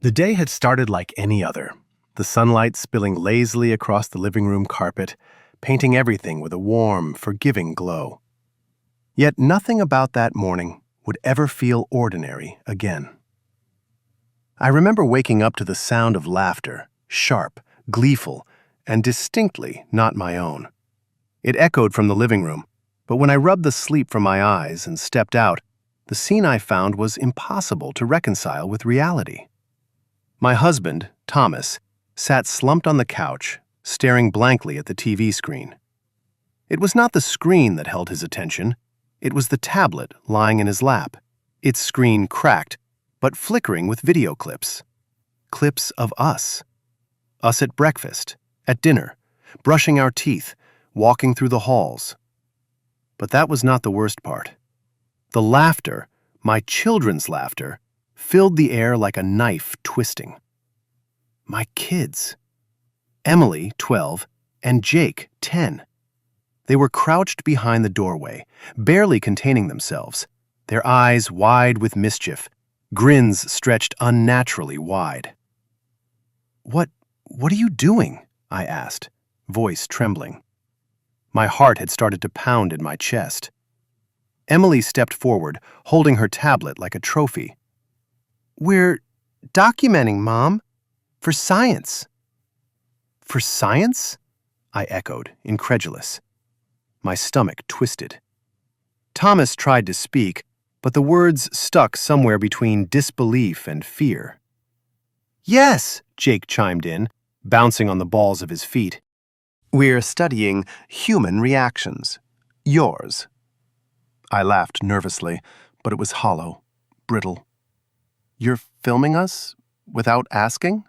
The day had started like any other, the sunlight spilling lazily across the living room carpet, painting everything with a warm, forgiving glow. Yet nothing about that morning would ever feel ordinary again. I remember waking up to the sound of laughter, sharp, gleeful, and distinctly not my own. It echoed from the living room, but when I rubbed the sleep from my eyes and stepped out, the scene I found was impossible to reconcile with reality. My husband, Thomas, sat slumped on the couch, staring blankly at the TV screen. It was not the screen that held his attention. It was the tablet lying in his lap, its screen cracked, but flickering with video clips. Clips of us. Us at breakfast, at dinner, brushing our teeth, walking through the halls. But that was not the worst part. The laughter, my children's laughter, filled the air like a knife twisting. My kids. Emily, 12, and Jake, 10. They were crouched behind the doorway, barely containing themselves, their eyes wide with mischief, grins stretched unnaturally wide. What are you doing?" I asked, voice trembling. My heart had started to pound in my chest. Emily stepped forward, holding her tablet like a trophy. "We're documenting, Mom. For science." "For science?" I echoed, incredulous. My stomach twisted. Thomas tried to speak, but the words stuck somewhere between disbelief and fear. "Yes," Jake chimed in, bouncing on the balls of his feet. "We're studying human reactions. Yours." I laughed nervously, but it was hollow, brittle. "You're filming us without asking?"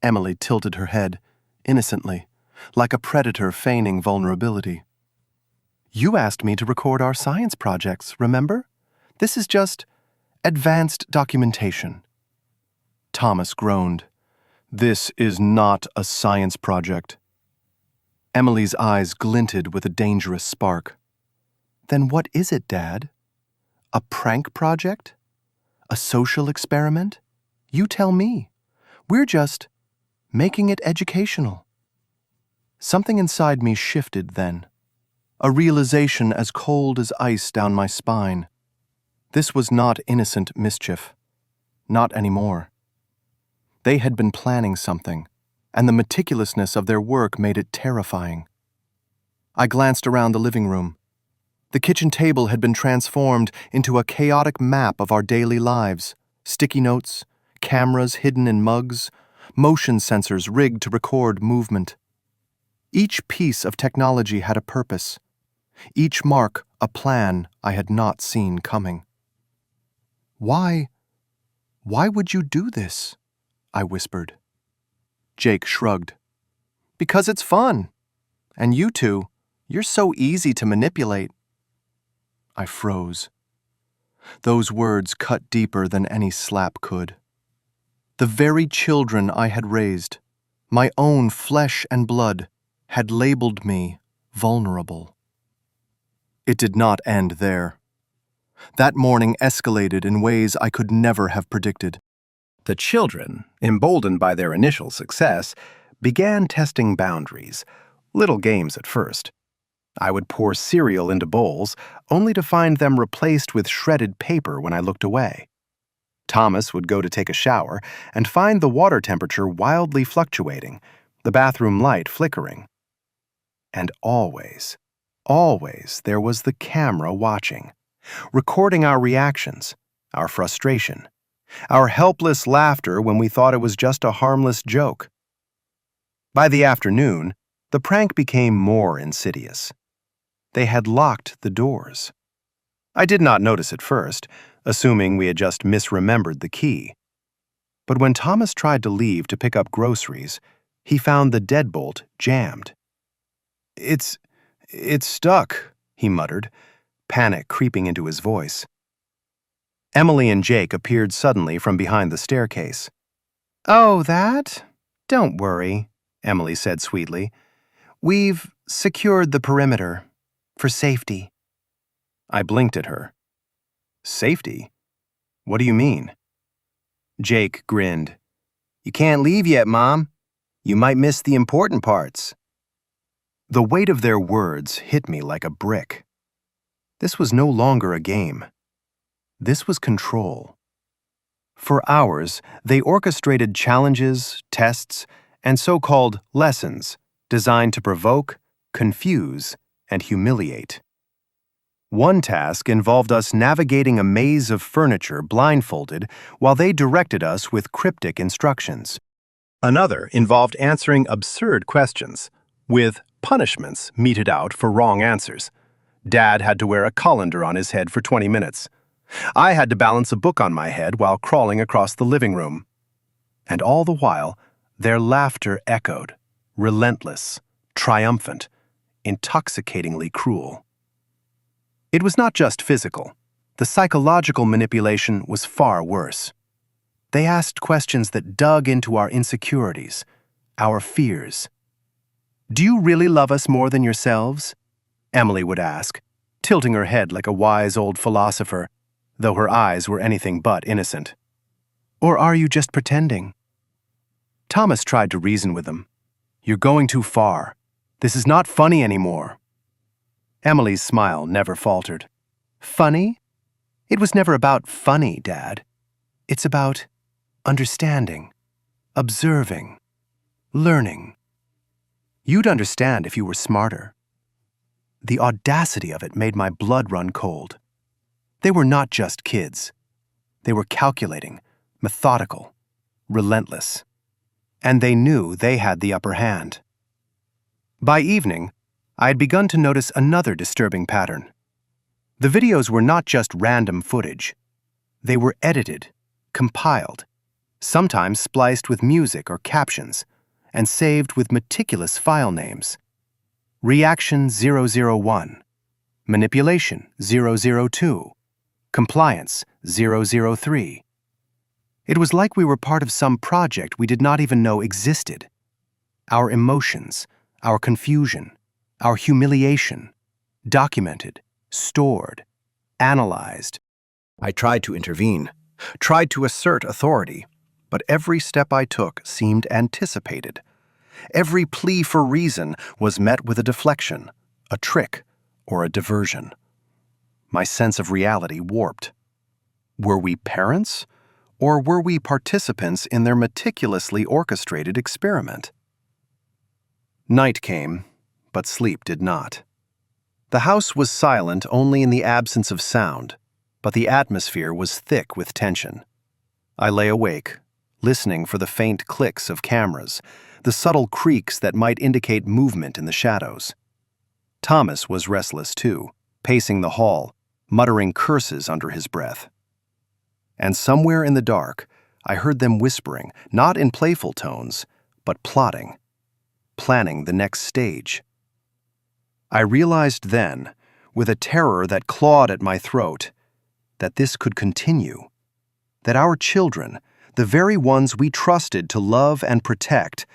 Emily tilted her head, innocently, like a predator feigning vulnerability. "You asked me to record our science projects, remember? This is just advanced documentation." Thomas groaned. "This is not a science project." Emily's eyes glinted with a dangerous spark. "Then what is it, Dad? A prank project? A social experiment? You tell me. We're just making it educational." Something inside me shifted then. A realization as cold as ice down my spine. This was not innocent mischief. Not anymore. They had been planning something, and the meticulousness of their work made it terrifying. I glanced around the living room. The kitchen table had been transformed into a chaotic map of our daily lives. Sticky notes, cameras hidden in mugs, motion sensors rigged to record movement. Each piece of technology had a purpose. Each mark a plan I had not seen coming. Why would you do this?" I whispered. Jake shrugged. "Because it's fun. And you two, you're so easy to manipulate." I froze. Those words cut deeper than any slap could. The very children I had raised, my own flesh and blood, had labeled me vulnerable. It did not end there. That morning escalated in ways I could never have predicted. The children, emboldened by their initial success, began testing boundaries, little games at first. I would pour cereal into bowls, only to find them replaced with shredded paper when I looked away. Thomas would go to take a shower and find the water temperature wildly fluctuating, the bathroom light flickering. And always there was the camera watching, recording our reactions, our frustration, our helpless laughter when we thought it was just a harmless joke. By the afternoon, the prank became more insidious. They had locked the doors. I did not notice at first, assuming we had just misremembered the key. But when Thomas tried to leave to pick up groceries, he found the deadbolt jammed. It's stuck," he muttered, panic creeping into his voice. Emily and Jake appeared suddenly from behind the staircase. "Oh, that? Don't worry," Emily said sweetly. "We've secured the perimeter for safety." I blinked at her. "Safety? What do you mean?" Jake grinned. "You can't leave yet, Mom. You might miss the important parts." The weight of their words hit me like a brick. This was no longer a game. This was control. For hours, they orchestrated challenges, tests, and so-called lessons designed to provoke, confuse, and humiliate. One task involved us navigating a maze of furniture blindfolded while they directed us with cryptic instructions. Another involved answering absurd questions, with punishments meted out for wrong answers. Dad had to wear a colander on his head for 20 minutes. I had to balance a book on my head while crawling across the living room. And all the while, their laughter echoed, relentless, triumphant, intoxicatingly cruel. It was not just physical. The psychological manipulation was far worse. They asked questions that dug into our insecurities, our fears. "Do you really love us more than yourselves?" Emily would ask, tilting her head like a wise old philosopher, though her eyes were anything but innocent. "Or are you just pretending?" Thomas tried to reason with them. "You're going too far. This is not funny anymore." Emily's smile never faltered. "Funny? It was never about funny, Dad. It's about understanding, observing, learning. You'd understand if you were smarter." The audacity of it made my blood run cold. They were not just kids. They were calculating, methodical, relentless. And they knew they had the upper hand. By evening, I had begun to notice another disturbing pattern. The videos were not just random footage. They were edited, compiled, sometimes spliced with music or captions, and saved with meticulous file names. Reaction 001, Manipulation 002, Compliance 003. It was like we were part of some project we did not even know existed. Our emotions, our confusion, our humiliation, documented, stored, analyzed. I tried to intervene, tried to assert authority, but every step I took seemed anticipated. Every plea for reason was met with a deflection, a trick, or a diversion. My sense of reality warped. Were we parents, or were we participants in their meticulously orchestrated experiment? Night came, but sleep did not. The house was silent only in the absence of sound, but the atmosphere was thick with tension. I lay awake, listening for the faint clicks of cameras, the subtle creaks that might indicate movement in the shadows. Thomas was restless too, pacing the hall, muttering curses under his breath. And somewhere in the dark, I heard them whispering, not in playful tones, but plotting, planning the next stage. I realized then, with a terror that clawed at my throat, that this could continue, that our children, the very ones we trusted to love and protect,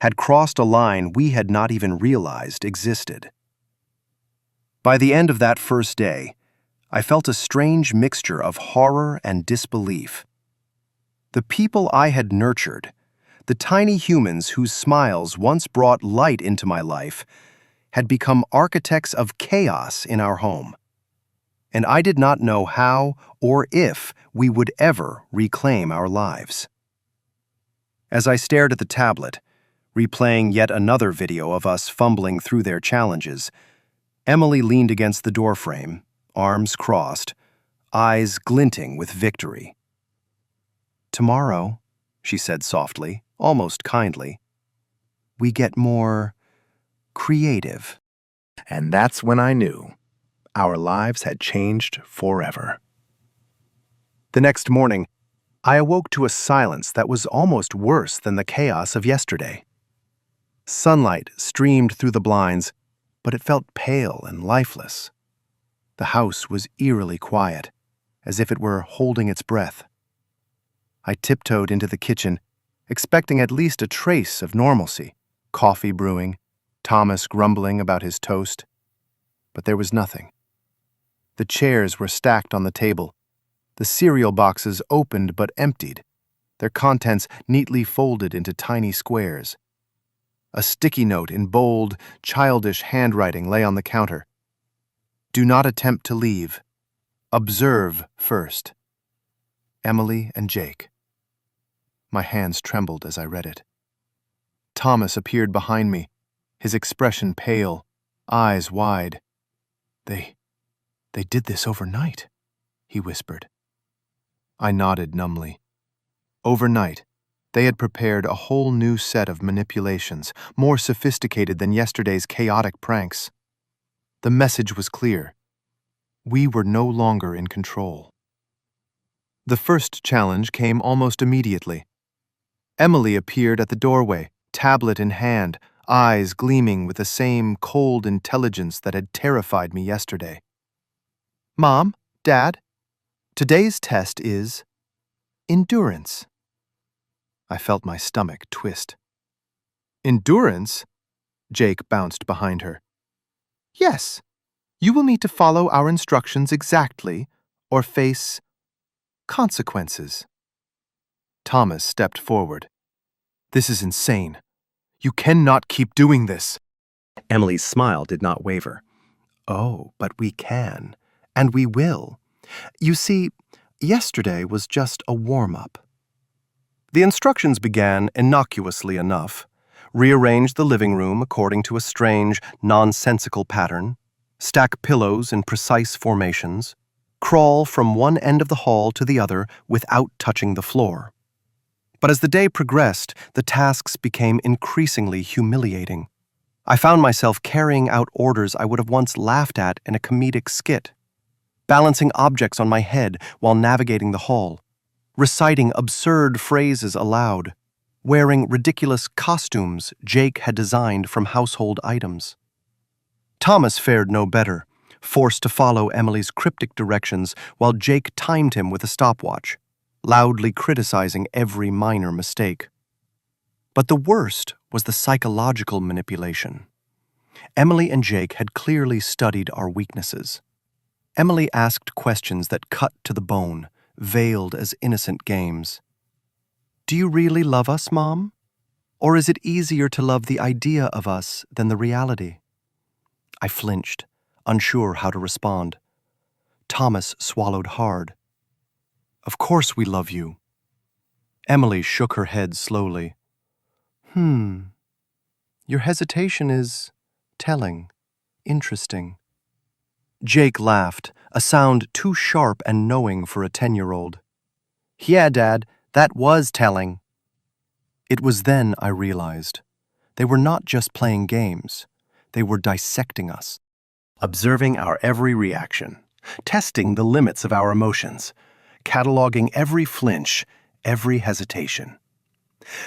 had crossed a line we had not even realized existed. By the end of that first day, I felt a strange mixture of horror and disbelief. The people I had nurtured, the tiny humans whose smiles once brought light into my life, had become architects of chaos in our home. And I did not know how or if we would ever reclaim our lives. As I stared at the tablet, replaying yet another video of us fumbling through their challenges, Emily leaned against the doorframe, arms crossed, eyes glinting with victory. "Tomorrow," she said softly, almost kindly, "we get more creative." And that's when I knew our lives had changed forever. The next morning, I awoke to a silence that was almost worse than the chaos of yesterday. Sunlight streamed through the blinds, but it felt pale and lifeless. The house was eerily quiet, as if it were holding its breath. I tiptoed into the kitchen, expecting at least a trace of normalcy, coffee brewing, Thomas grumbling about his toast. But there was nothing. The chairs were stacked on the table, the cereal boxes opened but emptied, their contents neatly folded into tiny squares. A sticky note in bold, childish handwriting lay on the counter. Do not attempt to leave. Observe first. Emily and Jake. My hands trembled as I read it. Thomas appeared behind me, his expression pale, eyes wide. They did this overnight, he whispered. I nodded numbly. Overnight, they had prepared a whole new set of manipulations, more sophisticated than yesterday's chaotic pranks. The message was clear. We were no longer in control. The first challenge came almost immediately. Emily appeared at the doorway, tablet in hand, eyes gleaming with the same cold intelligence that had terrified me yesterday. Mom, Dad, today's test is endurance. I felt my stomach twist. Endurance? Jake bounced behind her. Yes, you will need to follow our instructions exactly or face consequences. Thomas stepped forward. This is insane. You cannot keep doing this. Emily's smile did not waver. Oh, but we can, and we will. You see, yesterday was just a warm-up. The instructions began innocuously enough. Rearrange the living room according to a strange, nonsensical pattern, stack pillows in precise formations, crawl from one end of the hall to the other without touching the floor. But as the day progressed, the tasks became increasingly humiliating. I found myself carrying out orders I would have once laughed at in a comedic skit, balancing objects on my head while navigating the hall, reciting absurd phrases aloud, wearing ridiculous costumes Jake had designed from household items. Thomas fared no better, forced to follow Emily's cryptic directions while Jake timed him with a stopwatch, loudly criticizing every minor mistake. But the worst was the psychological manipulation. Emily and Jake had clearly studied our weaknesses. Emily asked questions that cut to the bone, veiled as innocent games. Do you really love us, Mom? Or is it easier to love the idea of us than the reality? I flinched, unsure how to respond. Thomas swallowed hard. Of course we love you. Emily shook her head slowly. Your hesitation is telling, interesting. Jake laughed, a sound too sharp and knowing for a 10-year-old. Yeah, Dad, that was telling. It was then I realized. They were not just playing games. They were dissecting us, observing our every reaction, testing the limits of our emotions, cataloging every flinch, every hesitation.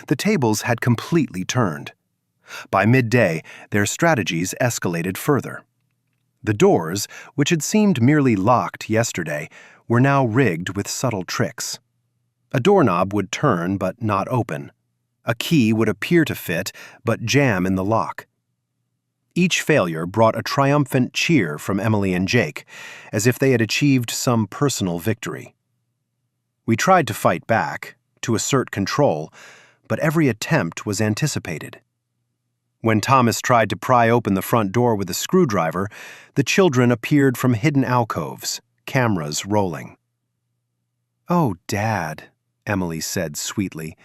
The tables had completely turned. By midday, their strategies escalated further. The doors, which had seemed merely locked yesterday, were now rigged with subtle tricks. A doorknob would turn but not open. A key would appear to fit but jam in the lock. Each failure brought a triumphant cheer from Emily and Jake, as if they had achieved some personal victory. We tried to fight back, to assert control, but every attempt was anticipated. When Thomas tried to pry open the front door with a screwdriver, the children appeared from hidden alcoves, cameras rolling. Oh, Dad, Emily said sweetly,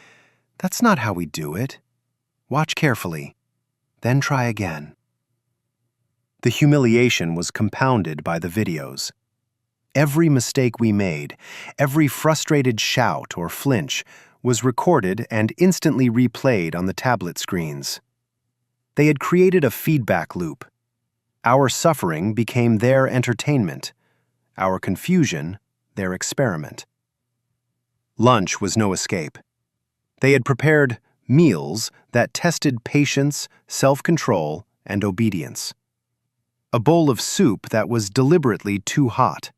that's not how we do it. Watch carefully, then try again. The humiliation was compounded by the videos. Every mistake we made, every frustrated shout or flinch, was recorded and instantly replayed on the tablet screens. They had created a feedback loop. Our suffering became their entertainment, our confusion their experiment. Lunch was no escape. They had prepared meals that tested patience, self-control, and obedience. A bowl of soup that was deliberately too hot.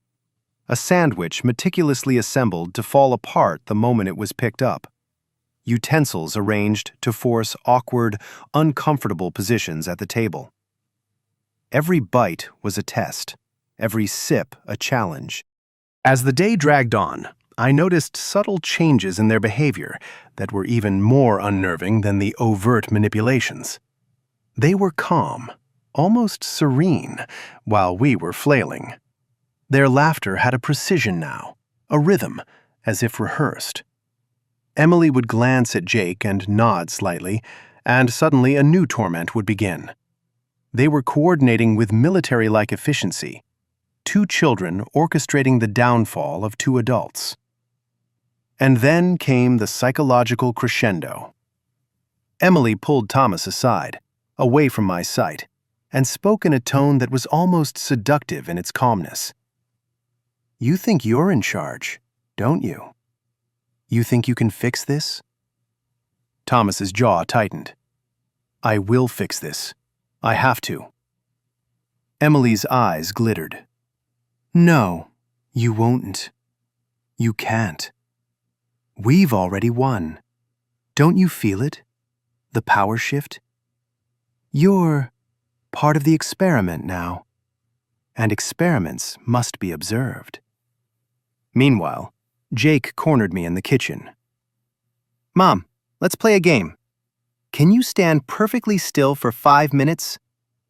A sandwich meticulously assembled to fall apart the moment it was picked up. Utensils arranged to force awkward, uncomfortable positions at the table. Every bite was a test, every sip a challenge. As the day dragged on, I noticed subtle changes in their behavior that were even more unnerving than the overt manipulations. They were calm, almost serene, while we were flailing. Their laughter had a precision now, a rhythm, as if rehearsed. Emily would glance at Jake and nod slightly, and suddenly a new torment would begin. They were coordinating with military-like efficiency, two children orchestrating the downfall of two adults. And then came the psychological crescendo. Emily pulled Thomas aside, away from my sight, and spoke in a tone that was almost seductive in its calmness. "You think you're in charge, don't you? You think you can fix this?" Thomas's jaw tightened. "I will fix this. I have to." Emily's eyes glittered. "No, you won't. You can't. We've already won. Don't you feel it? The power shift? You're part of the experiment now, and experiments must be observed." Meanwhile, Jake cornered me in the kitchen. "Mom, let's play a game. Can you stand perfectly still for 5 minutes?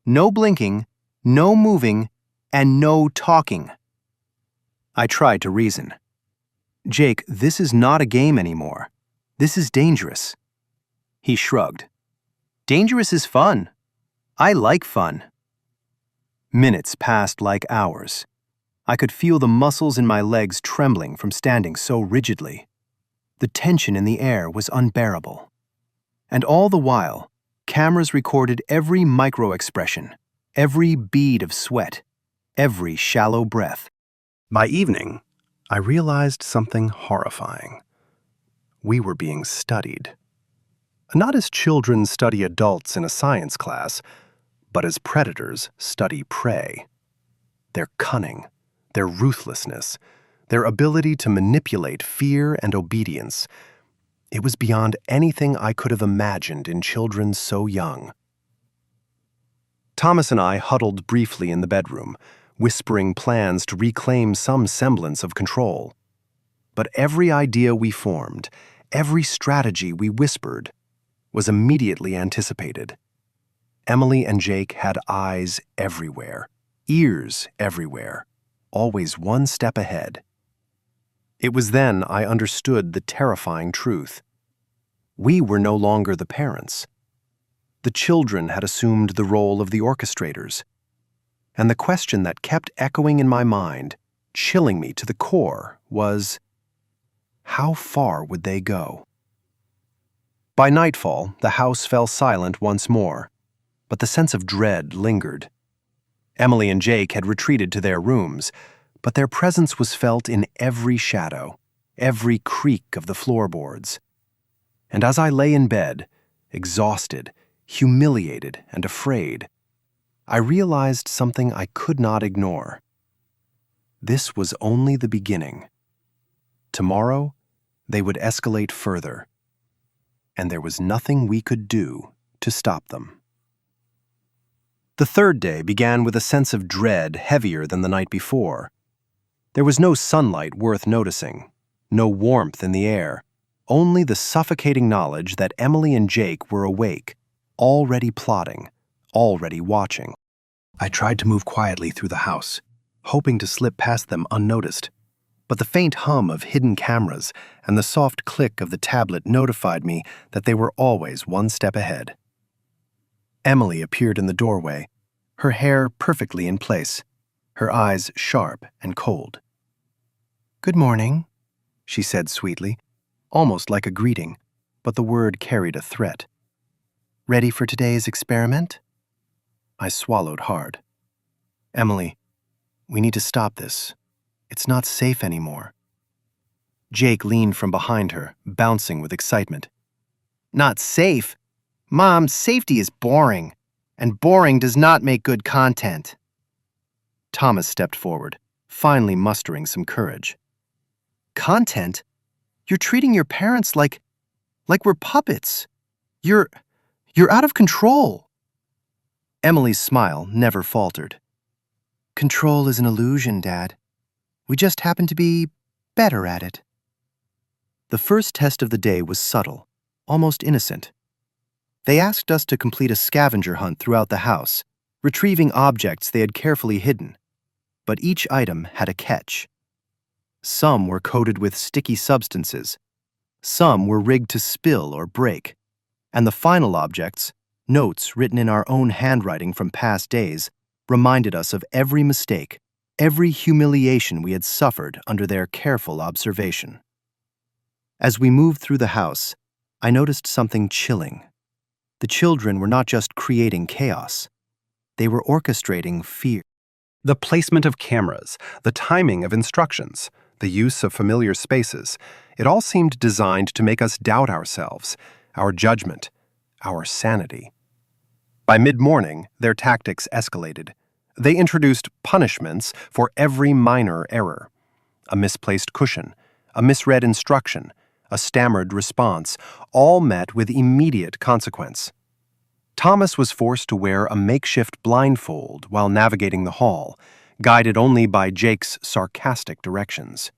No blinking, no moving, and no talking." I tried to reason. "Jake, this is not a game anymore. This is dangerous." He shrugged. "Dangerous is fun. I like fun." Minutes passed like hours. I could feel the muscles in my legs trembling from standing so rigidly. The tension in the air was unbearable. And all the while, cameras recorded every micro-expression, every bead of sweat, every shallow breath. By evening, I realized something horrifying. We were being studied. Not as children study adults in a science class, but as predators study prey. Their cunning, their ruthlessness, their ability to manipulate fear and obedience. It was beyond anything I could have imagined in children so young. Thomas and I huddled briefly in the bedroom, whispering plans to reclaim some semblance of control. But every idea we formed, every strategy we whispered, was immediately anticipated. Emily and Jake had eyes everywhere, ears everywhere, always one step ahead. It was then I understood the terrifying truth. We were no longer the parents. The children had assumed the role of the orchestrators. And the question that kept echoing in my mind, chilling me to the core, was, how far would they go? By nightfall, the house fell silent once more, but the sense of dread lingered. Emily and Jake had retreated to their rooms, but their presence was felt in every shadow, every creak of the floorboards. And as I lay in bed, exhausted, humiliated, and afraid, I realized something I could not ignore. This was only the beginning. Tomorrow, they would escalate further, and there was nothing we could do to stop them. The third day began with a sense of dread heavier than the night before. There was no sunlight worth noticing, no warmth in the air, only the suffocating knowledge that Emily and Jake were awake, already plotting, already watching. I tried to move quietly through the house, hoping to slip past them unnoticed, but the faint hum of hidden cameras and the soft click of the tablet notified me that they were always one step ahead. Emily appeared in the doorway, her hair perfectly in place, her eyes sharp and cold. "Good morning," she said sweetly, almost like a greeting, but the word carried a threat. "Ready for today's experiment?" I swallowed hard. "Emily, we need to stop this. It's not safe anymore." Jake leaned from behind her, bouncing with excitement. "Not safe? Mom, safety is boring, and boring does not make good content." Thomas stepped forward, finally mustering some courage. "Content? You're treating your parents like we're puppets. You're out of control." Emily's smile never faltered. "Control is an illusion, Dad. We just happen to be better at it." The first test of the day was subtle, almost innocent. They asked us to complete a scavenger hunt throughout the house, retrieving objects they had carefully hidden. But each item had a catch. Some were coated with sticky substances. Some were rigged to spill or break. And the final objects, notes written in our own handwriting from past days, reminded us of every mistake, every humiliation we had suffered under their careful observation. As we moved through the house, I noticed something chilling. The children were not just creating chaos. They were orchestrating fear. The placement of cameras, the timing of instructions, the use of familiar spaces, it all seemed designed to make us doubt ourselves, our judgment, our sanity. By mid-morning, their tactics escalated. They introduced punishments for every minor error. A misplaced cushion, a misread instruction, a stammered response, all met with immediate consequence. Thomas was forced to wear a makeshift blindfold while navigating the hall, guided only by Jake's sarcastic directions.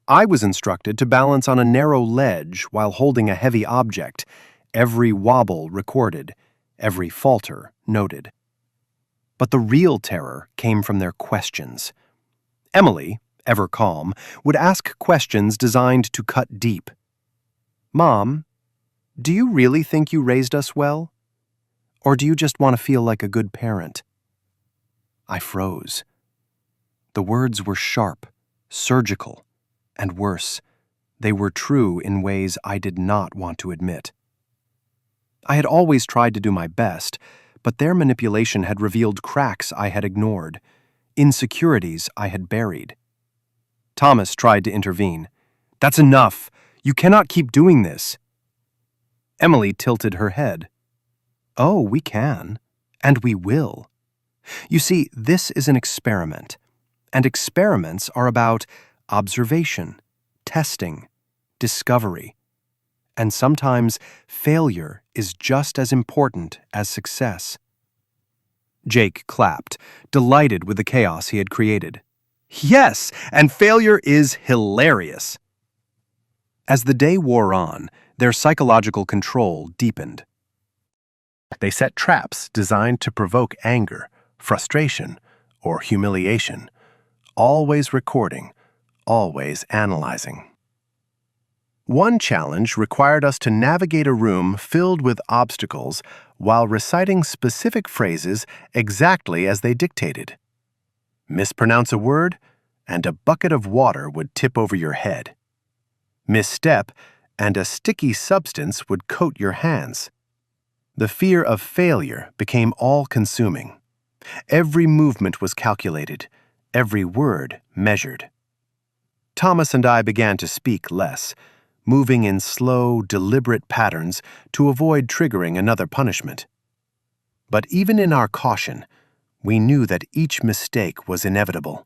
I was instructed to balance on a narrow ledge while holding a heavy object, every wobble recorded, every falter noted. But the real terror came from their questions. Emily, ever calm, would ask questions designed to cut deep. "Mom, do you really think you raised us well? Or do you just want to feel like a good parent?" I froze. The words were sharp, surgical, and worse, they were true in ways I did not want to admit. I had always tried to do my best, but their manipulation had revealed cracks I had ignored, insecurities I had buried. Thomas tried to intervene. "That's enough! You cannot keep doing this!" Emily tilted her head. "Oh, we can, and we will. You see, this is an experiment, and experiments are about observation, testing, discovery. And sometimes failure is just as important as success." Jake clapped, delighted with the chaos he had created. "Yes, and failure is hilarious." As the day wore on, their psychological control deepened. They set traps designed to provoke anger, frustration, or humiliation, always recording, always analyzing. One challenge required us to navigate a room filled with obstacles while reciting specific phrases exactly as they dictated. Mispronounce a word, and a bucket of water would tip over your head. Misstep, and a sticky substance would coat your hands. The fear of failure became all-consuming. Every movement was calculated, every word measured. Thomas and I began to speak less, moving in slow, deliberate patterns to avoid triggering another punishment. But even in our caution, we knew that each mistake was inevitable,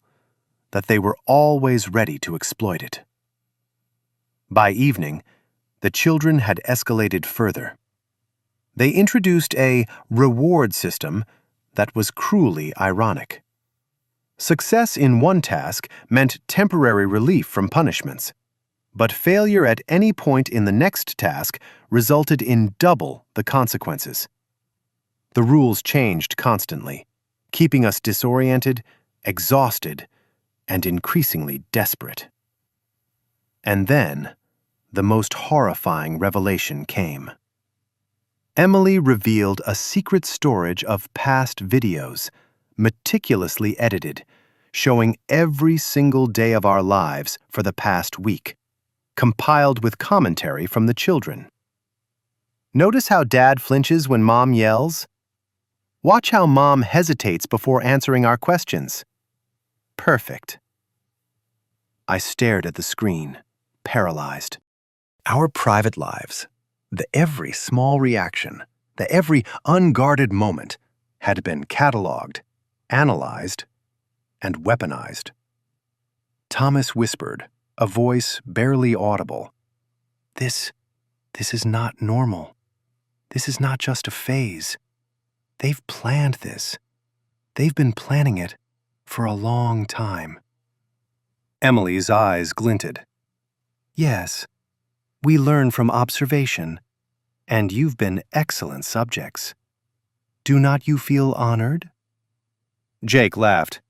that they were always ready to exploit it. By evening, the children had escalated further. They introduced a reward system that was cruelly ironic. Success in one task meant temporary relief from punishments, but failure at any point in the next task resulted in double the consequences. The rules changed constantly, keeping us disoriented, exhausted, and increasingly desperate. And then, the most horrifying revelation came. Emily revealed a secret storage of past videos, meticulously edited, showing every single day of our lives for the past week, compiled with commentary from the children. "Notice how Dad flinches when Mom yells? Watch how Mom hesitates before answering our questions. Perfect." I stared at the screen, paralyzed. Our private lives, the every small reaction, the every unguarded moment, had been cataloged, analyzed, and weaponized. Thomas whispered, a voice barely audible. This is not normal. This is not just a phase. They've planned this. They've been planning it for a long time." Emily's eyes glinted. "Yes, We learn from observation, and you've been excellent subjects. Do not you feel honored?" Jake laughed.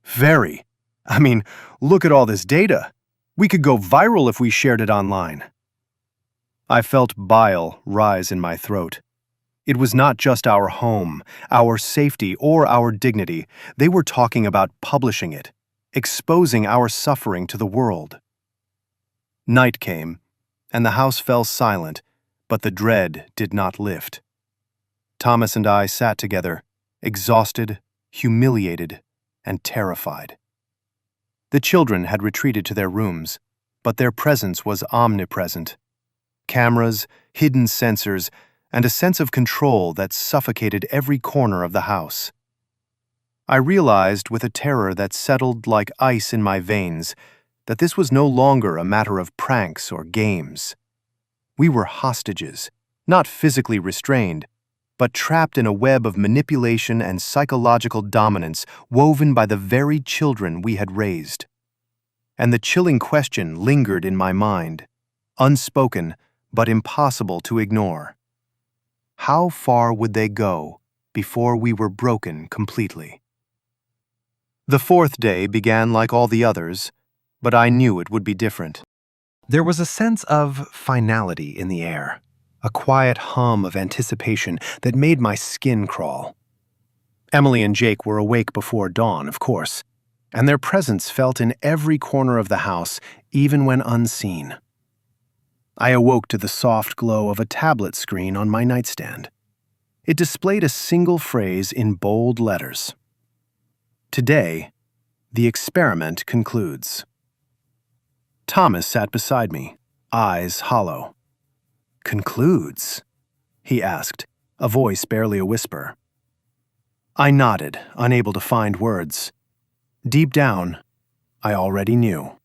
"Very. I mean, look at all this data. We could go viral if we shared it online." I felt bile rise in my throat. It was not just our home, our safety, or our dignity. They were talking about publishing it, exposing our suffering to the world. Night came, and the house fell silent, but the dread did not lift. Thomas and I sat together, exhausted, humiliated, and terrified. The children had retreated to their rooms, but their presence was omnipresent. Cameras, hidden sensors, and a sense of control that suffocated every corner of the house. I realized with a terror that settled like ice in my veins that this was no longer a matter of pranks or games. We were hostages, not physically restrained, but trapped in a web of manipulation and psychological dominance woven by the very children we had raised. And the chilling question lingered in my mind, unspoken but impossible to ignore. How far would they go before we were broken completely? The fourth day began like all the others, but I knew it would be different. There was a sense of finality in the air, a quiet hum of anticipation that made my skin crawl. Emily and Jake were awake before dawn, of course, and their presence felt in every corner of the house, even when unseen. I awoke to the soft glow of a tablet screen on my nightstand. It displayed a single phrase in bold letters. "Today, the experiment concludes." Thomas sat beside me, eyes hollow. "Concludes?" he asked, a voice barely a whisper. I nodded, unable to find words. Deep down, I already knew.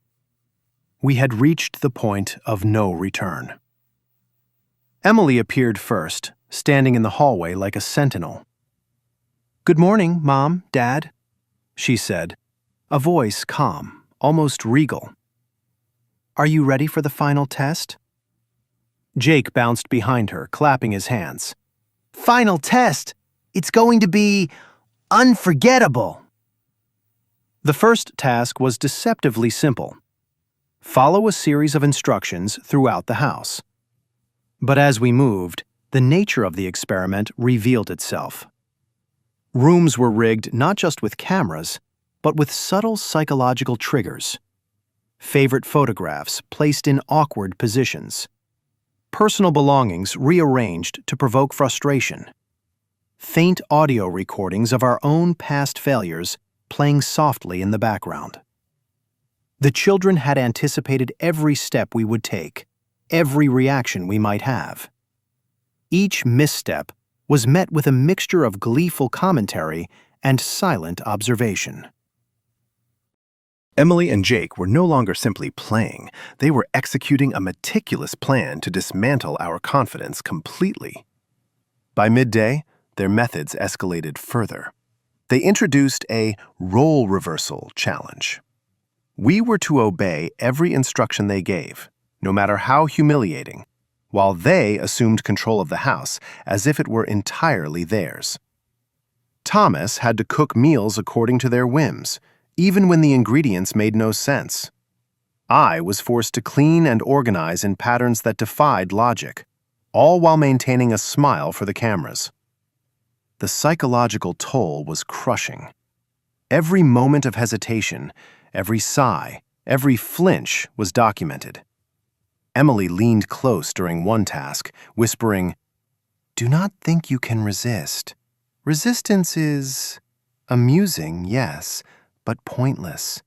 We had reached the point of no return. Emily appeared first, standing in the hallway like a sentinel. "Good morning, Mom, Dad," she said, a voice calm, almost regal. "Are you ready for the final test?" Jake bounced behind her, clapping his hands. "Final test! It's going to be unforgettable!" The first task was deceptively simple. Follow a series of instructions throughout the house. But as we moved, the nature of the experiment revealed itself. Rooms were rigged not just with cameras, but with subtle psychological triggers. Favorite photographs placed in awkward positions. Personal belongings rearranged to provoke frustration. Faint audio recordings of our own past failures playing softly in the background. The children had anticipated every step we would take, every reaction we might have. Each misstep was met with a mixture of gleeful commentary and silent observation. Emily and Jake were no longer simply playing. They were executing a meticulous plan to dismantle our confidence completely. By midday, their methods escalated further. They introduced a role reversal challenge. We were to obey every instruction they gave, no matter how humiliating, while they assumed control of the house as if it were entirely theirs. Thomas had to cook meals according to their whims, even when the ingredients made no sense. I was forced to clean and organize in patterns that defied logic, all while maintaining a smile for the cameras. The psychological toll was crushing. Every moment of hesitation, every sigh, every flinch was documented. Emily leaned close during one task, whispering, "Do not think you can resist. Resistance is amusing, yes, but pointless.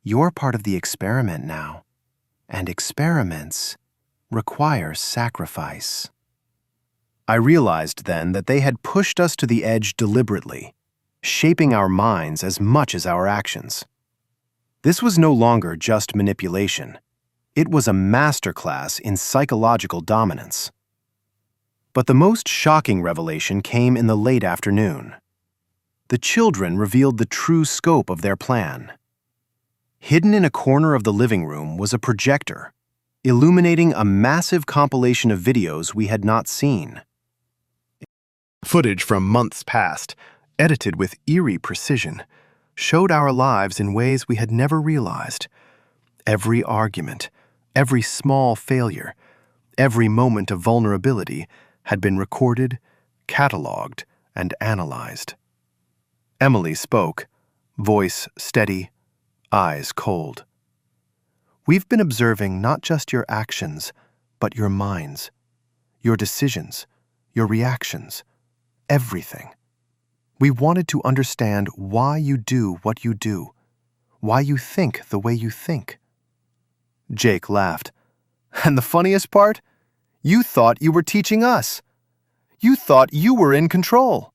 You're part of the experiment now, and experiments require sacrifice." I realized then that they had pushed us to the edge deliberately, shaping our minds as much as our actions. This was no longer just manipulation. It was a masterclass in psychological dominance. But the most shocking revelation came in the late afternoon. The children revealed the true scope of their plan. Hidden in a corner of the living room was a projector. illuminating a massive compilation of videos we had not seen. Footage from months past, edited with eerie precision, showed our lives in ways we had never realized. Every argument, every small failure, every moment of vulnerability had been recorded, cataloged, and analyzed. Emily spoke, voice steady, eyes cold. We've been observing not just your actions, but your minds, your decisions, your reactions, everything. We wanted to understand why you do what you do, why you think the way you think. Jake laughed. And the funniest part? You thought you were teaching us. You thought you were in control.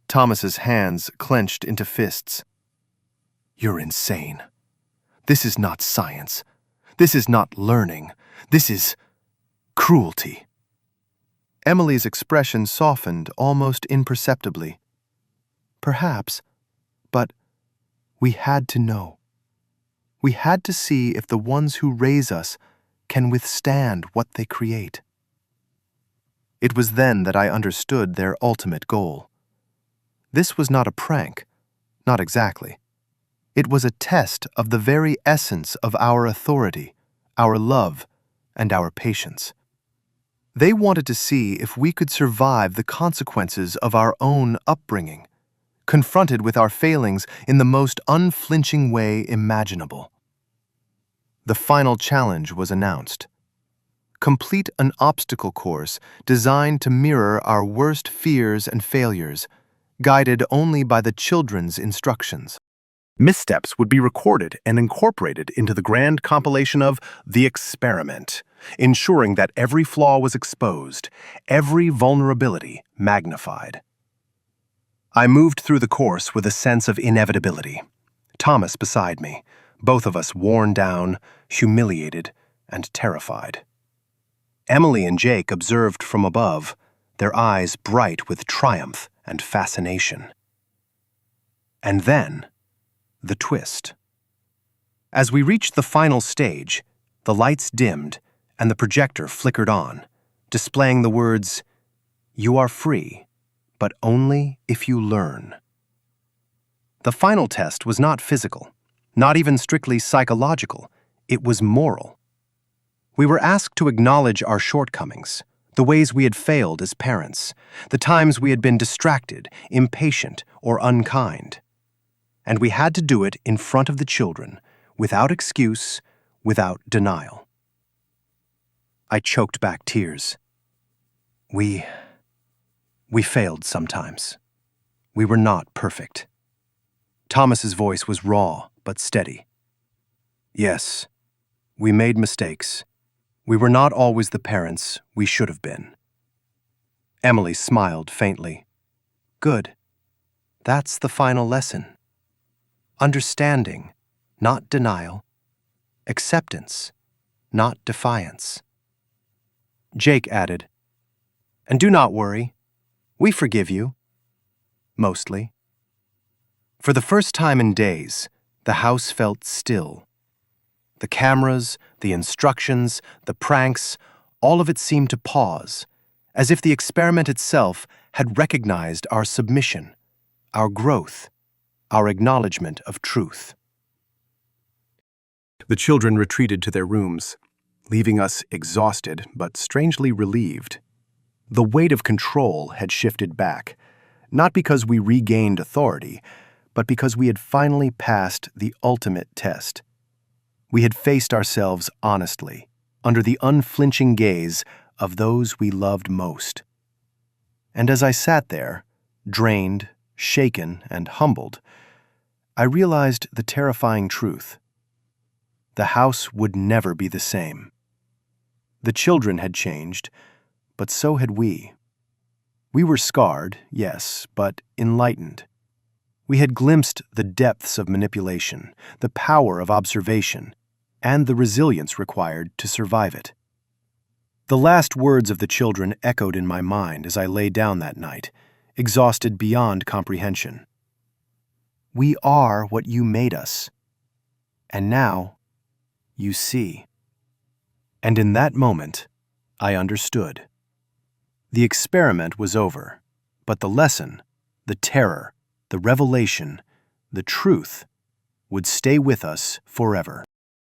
Thomas's hands clenched into fists. You're insane. This is not science. This is not learning. This is cruelty. Emily's expression softened almost imperceptibly. Perhaps, but we had to know. We had to see if the ones who raise us can withstand what they create. It was then that I understood their ultimate goal. This was not a prank, not exactly. It was a test of the very essence of our authority, our love, and our patience. They wanted to see if we could survive the consequences of our own upbringing, confronted with our failings in the most unflinching way imaginable. The final challenge was announced. Complete an obstacle course designed to mirror our worst fears and failures, guided only by the children's instructions. Missteps would be recorded and incorporated into the grand compilation of The Experiment, ensuring that every flaw was exposed, every vulnerability magnified. I moved through the course with a sense of inevitability. Thomas beside me, both of us worn down, humiliated, and terrified. Emily and Jake observed from above, their eyes bright with triumph and fascination. And then, the twist. As we reached the final stage, the lights dimmed and the projector flickered on, displaying the words, "You are free, but only if you learn." The final test was not physical, not even strictly psychological, it was moral. We were asked to acknowledge our shortcomings, the ways we had failed as parents, the times we had been distracted, impatient, or unkind. And we had to do it in front of the children, without excuse, without denial. I choked back tears. We failed sometimes. We were not perfect. Thomas's voice was raw but steady. Yes, we made mistakes. We were not always the parents we should have been. Emily smiled faintly. Good. That's the final lesson. Understanding, not denial. Acceptance, not defiance. Jake added, And do not worry. We forgive you. Mostly. For the first time in days, the house felt still. The cameras, the instructions, the pranks, all of it seemed to pause, as if the experiment itself had recognized our submission, our growth, our acknowledgement of truth. The children retreated to their rooms, leaving us exhausted but strangely relieved. The weight of control had shifted back, not because we regained authority, but because we had finally passed the ultimate test. We had faced ourselves honestly, under the unflinching gaze of those we loved most. And as I sat there, drained, shaken, and humbled, I realized the terrifying truth. The house would never be the same. The children had changed, but so had we. We were scarred, yes, but enlightened. We had glimpsed the depths of manipulation, the power of observation, and the resilience required to survive it. The last words of the children echoed in my mind as I lay down that night, exhausted beyond comprehension. We are what you made us. And now, you see. And in that moment, I understood. The experiment was over, but the lesson, the terror, the revelation, the truth would stay with us forever.